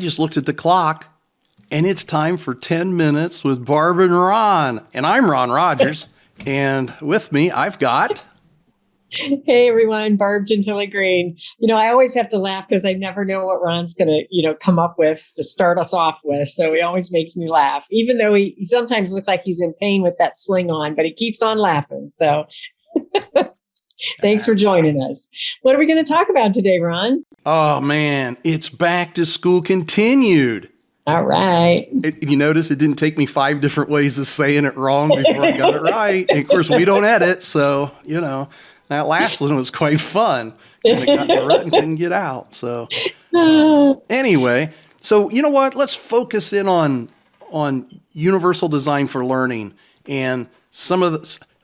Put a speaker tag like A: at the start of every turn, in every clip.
A: just looked at the clock, and it's time for 10 minutes with Barb and Ron. And I'm Ron Rogers, and with me, I've got...
B: Hey everyone, Barb Gentili Green. I always have to laugh because I never know what Ron's going to, come up with to start us off with. So he always makes me laugh, even though he sometimes looks like he's in pain with that sling on, but he keeps on laughing. So thanks for joining us. What are we going to talk about today, Ron?
A: Oh man, it's back to school continued.
B: All right.
A: You notice it didn't take me 5 different ways of saying it wrong before I got it right. And of course, we don't edit, so, that last one was quite fun. Kind of got in the rut and couldn't get out. So anyway, so you know what? Let's focus in on universal design for learning and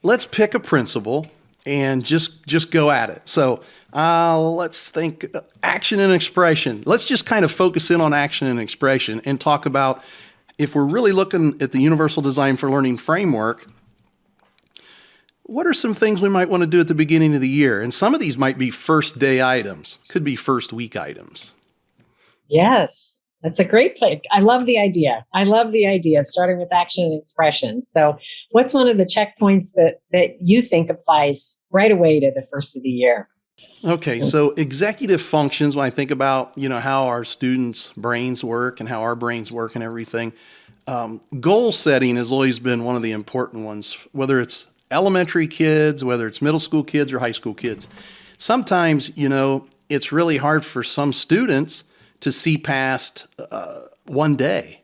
A: let's pick a principle and just go at it. So let's think action and expression. Let's just kind of focus in on action and expression and talk about, if we're really looking at the universal design for learning framework, what are some things we might want to do at the beginning of the year? And some of these might be first day items, could be first week items.
B: Yes, that's a great place. I love the idea. I love the idea of starting with action and expression. So what's one of the checkpoints that you think applies right away to the first of the year?
A: Okay, so executive functions, when I think about, how our students' brains work and how our brains work and everything, goal setting has always been one of the important ones, whether it's elementary kids, whether it's middle school kids or high school kids. Sometimes, it's really hard for some students to see past one day.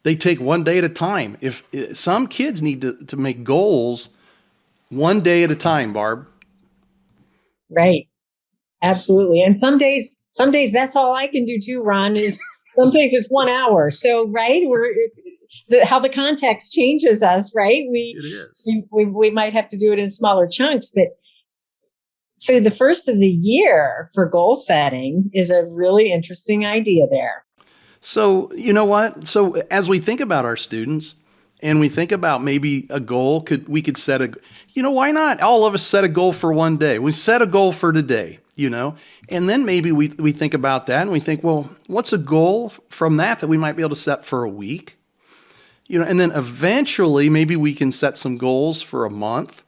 A: They take one day at a time. If some kids need to make goals one day at a time, Barb.
B: Right. Absolutely. And some days that's all I can do too, Ron, is some days it's 1 hour. So, right. How the context changes us, right?
A: It is.
B: We might have to do it in smaller chunks, but so the first of the year for goal setting is a really interesting idea there.
A: So, you know what? So as we think about our students and we think about maybe a goal, we could set why not all of us set a goal for one day? We set a goal for today, and then maybe we think about that and we think, well, what's a goal from that we might be able to set for a week? And then eventually maybe we can set some goals for a month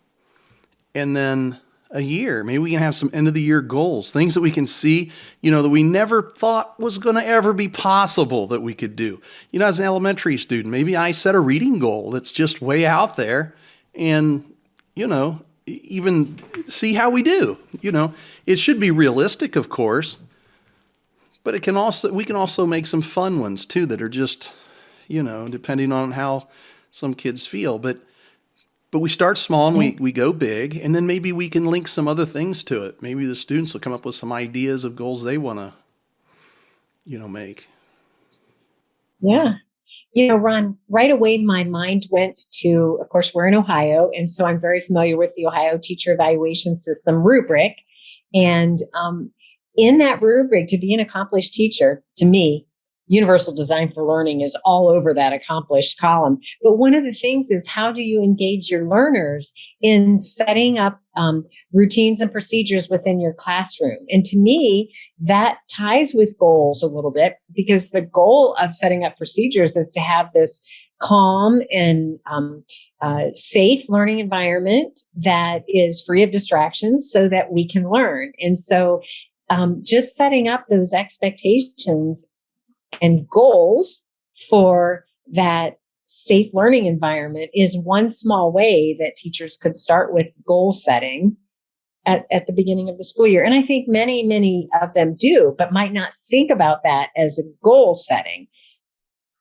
A: and then a year. Maybe we can have some end of the year goals, things that we can see, that we never thought was going to ever be possible that we could do. As an elementary student, maybe I set a reading goal that's just way out there and, even see how we do. It should be realistic, of course, but we can also make some fun ones too that are just, depending on how some kids feel. But we start small and we go big, and then maybe we can link some other things to it. Maybe the students will come up with some ideas of goals they want to, make.
B: Yeah. Ron, right away, my mind went to, of course, we're in Ohio. And so I'm very familiar with the Ohio Teacher Evaluation System rubric. And in that rubric, to be an accomplished teacher, to me, universal design for learning is all over that accomplished column. But one of the things is, how do you engage your learners in setting up routines and procedures within your classroom? And to me, that ties with goals a little bit, because the goal of setting up procedures is to have this calm and safe learning environment that is free of distractions so that we can learn. And so just setting up those expectations and goals for that safe learning environment is one small way that teachers could start with goal setting at the beginning of the school year. And I think many, many of them do, but might not think about that as a goal setting.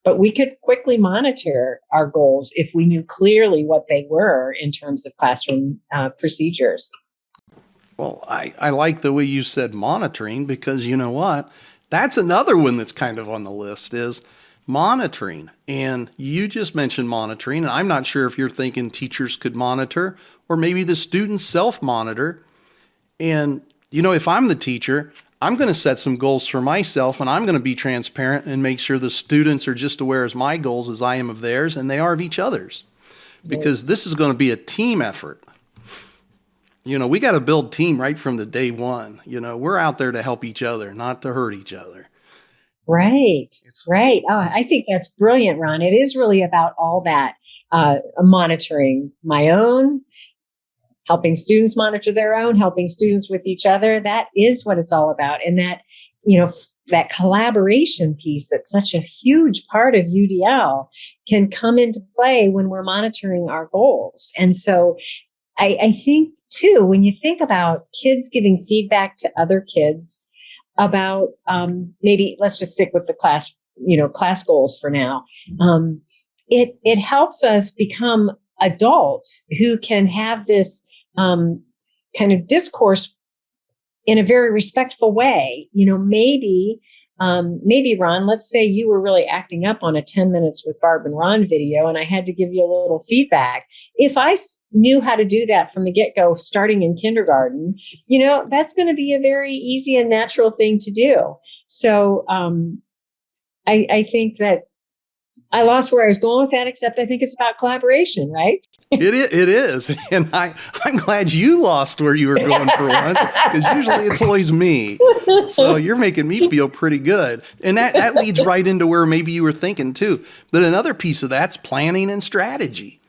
B: But we could quickly monitor our goals if we knew clearly what they were in terms of classroom procedures.
A: Well, I like the way you said monitoring, because you know what? That's another one that's kind of on the list, is monitoring. And you just mentioned monitoring, and I'm not sure if you're thinking teachers could monitor or maybe the students self-monitor. And, if I'm the teacher, I'm going to set some goals for myself, and I'm going to be transparent and make sure the students are just aware of my goals as I am of theirs, and they are of each other's. Because this is going to be a team effort. We got to build team right from the day one. We're out there to help each other, not to hurt each other.
B: Right.
A: It's
B: Right. Oh, I think that's brilliant, Ron. It is really about all that, monitoring my own, helping students monitor their own, helping students with each other. That is what it's all about. And that, that collaboration piece that's such a huge part of UDL can come into play when we're monitoring our goals. And so I think too, when you think about kids giving feedback to other kids about, maybe let's just stick with the class goals for now. It helps us become adults who can have this kind of discourse in a very respectful way. Maybe Ron, let's say you were really acting up on a 10 minutes with Barb and Ron video, and I had to give you a little feedback. If I knew how to do that from the get-go, starting in kindergarten, that's going to be a very easy and natural thing to do. So I think that I lost where I was going with that, except I think it's about collaboration, right?
A: It is. And I'm glad you lost where you were going for once, because usually it's always me. So you're making me feel pretty good. And that leads right into where maybe you were thinking too. But another piece of that's planning and strategy.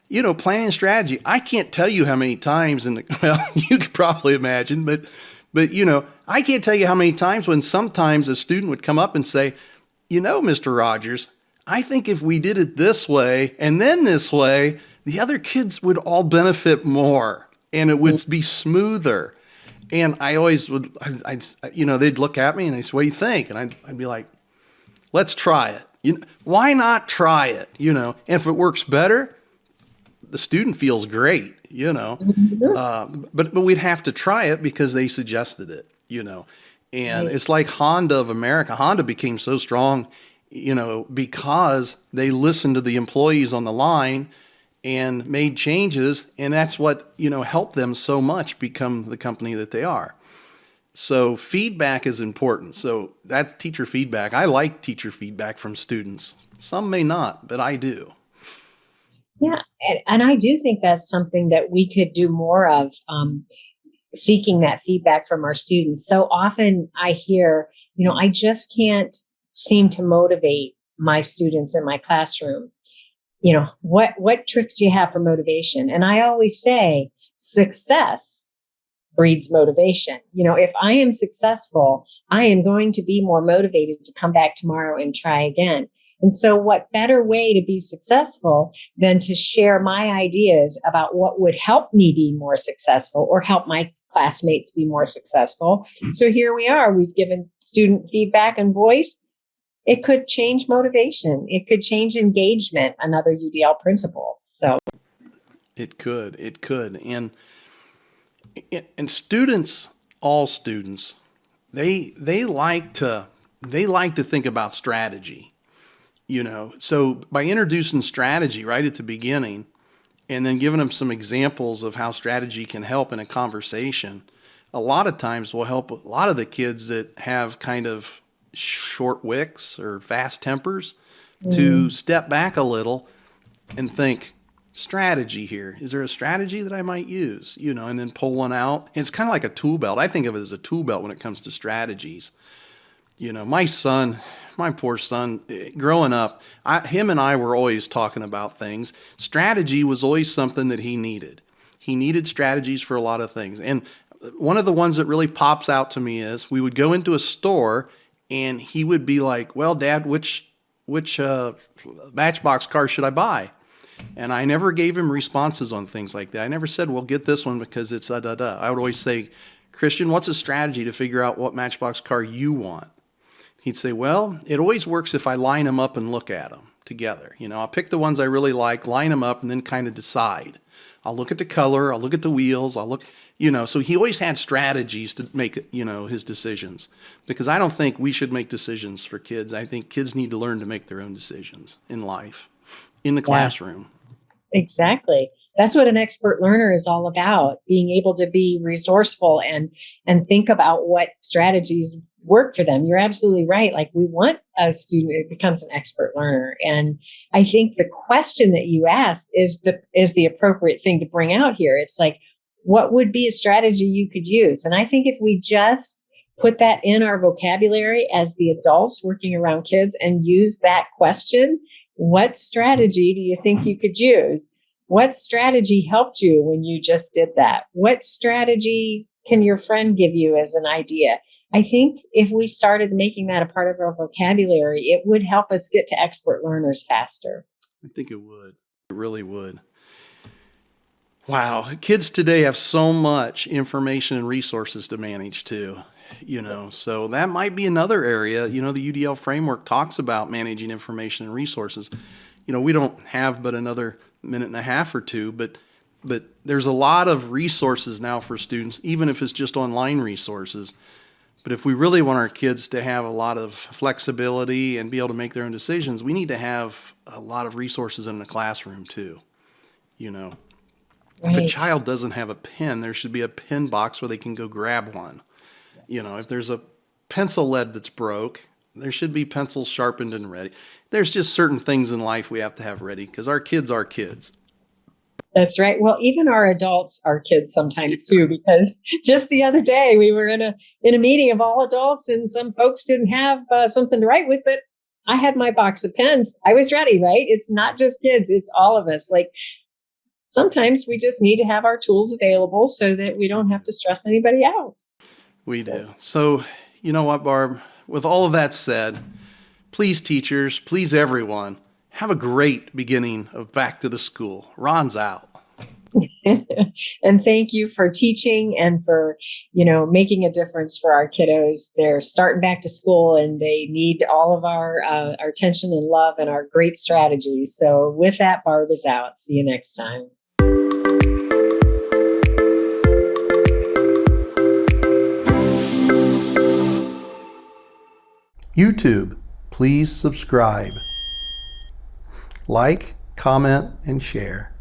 A: Planning and strategy. I can't tell you how many times well, you could probably imagine, but I can't tell you how many times when sometimes a student would come up and say, Mr. Rogers, I think if we did it this way and then this way, the other kids would all benefit more and it would be smoother. And I always would, they'd look at me and they'd say, what do you think? And I'd be like, let's try it. Why not try it? And if it works better, the student feels great, but we'd have to try it because they suggested it, and right. It's like Honda of America. Honda became so strong because they listened to the employees on the line and made changes. And that's what, helped them so much become the company that they are. So feedback is important. So that's teacher feedback. I like teacher feedback from students. Some may not, but I do.
B: Yeah. And I do think that's something that we could do more of, seeking that feedback from our students. So often I hear, I just can't seem to motivate my students in my classroom. What tricks do you have for motivation? And I always say success breeds motivation. If I am successful, I am going to be more motivated to come back tomorrow and try again. And so what better way to be successful than to share my ideas about what would help me be more successful or help my classmates be more successful. So here we are. We've given student feedback and voice. It could change motivation. It could change engagement, another UDL principle. So
A: it could. And students, all students, they like to think about strategy. So by introducing strategy right at the beginning and then giving them some examples of how strategy can help in a conversation, a lot of times will help a lot of the kids that have kind of short wicks or fast tempers to step back a little and think, strategy here. Is there a strategy that I might use? And then pull one out. And it's kind of like a tool belt. I think of it as a tool belt when it comes to strategies. My poor son, growing up, him and I were always talking about things. Strategy was always something that he needed. He needed strategies for a lot of things. And one of the ones that really pops out to me is we would go into a store and he would be like, well, Dad, which Matchbox car should I buy? And I never gave him responses on things like that. I never said, well, get this one because it's da-da-da. I would always say, Christian, what's a strategy to figure out what Matchbox car you want? He'd say, well, it always works if I line them up and look at them together. I'll pick the ones I really like, line them up, and then kind of decide. I'll look at the color, I'll look at the wheels, so he always had strategies to make, his decisions. Because I don't think we should make decisions for kids. I think kids need to learn to make their own decisions in life, in the classroom.
B: Exactly. That's what an expert learner is all about, being able to be resourceful and think about what strategies work for them. You're absolutely right. Like, we want a student who becomes an expert learner. And I think the question that you asked is the appropriate thing to bring out here. It's like, what would be a strategy you could use? And I think if we just put that in our vocabulary as the adults working around kids and use that question. What strategy do you think you could use? What strategy helped you when you just did that? What strategy can your friend give you as an idea? I think if we started making that a part of our vocabulary, it would help us get to expert learners faster.
A: I think it would. It really would. Wow. Kids today have so much information and resources to manage too, so that might be another area. The UDL framework talks about managing information and resources. We don't have but another minute and a half or two, but there's a lot of resources now for students, even if it's just online resources. But if we really want our kids to have a lot of flexibility and be able to make their own decisions, we need to have a lot of resources in the classroom too. If a child doesn't have a pen, there should be a pen box where they can go grab one. If there's a pencil lead that's broke, there should be pencils sharpened and ready. There's just certain things in life we have to have ready because our kids are kids.
B: That's right. Well, even our adults are kids sometimes too, because just the other day we were in a meeting of all adults and some folks didn't have something to write with, but I had my box of pens. I was ready, right? It's not just kids. It's all of us. Like sometimes we just need to have our tools available so that we don't have to stress anybody out.
A: We do. So, you know what, Barb? With all of that said, please teachers, please everyone, have a great beginning of back to the school. Ron's out.
B: And thank you for teaching and for, making a difference for our kiddos. They're starting back to school and they need all of our attention and love and our great strategies. So with that, Barb is out. See you next time.
A: YouTube, please subscribe. Like, comment, and share.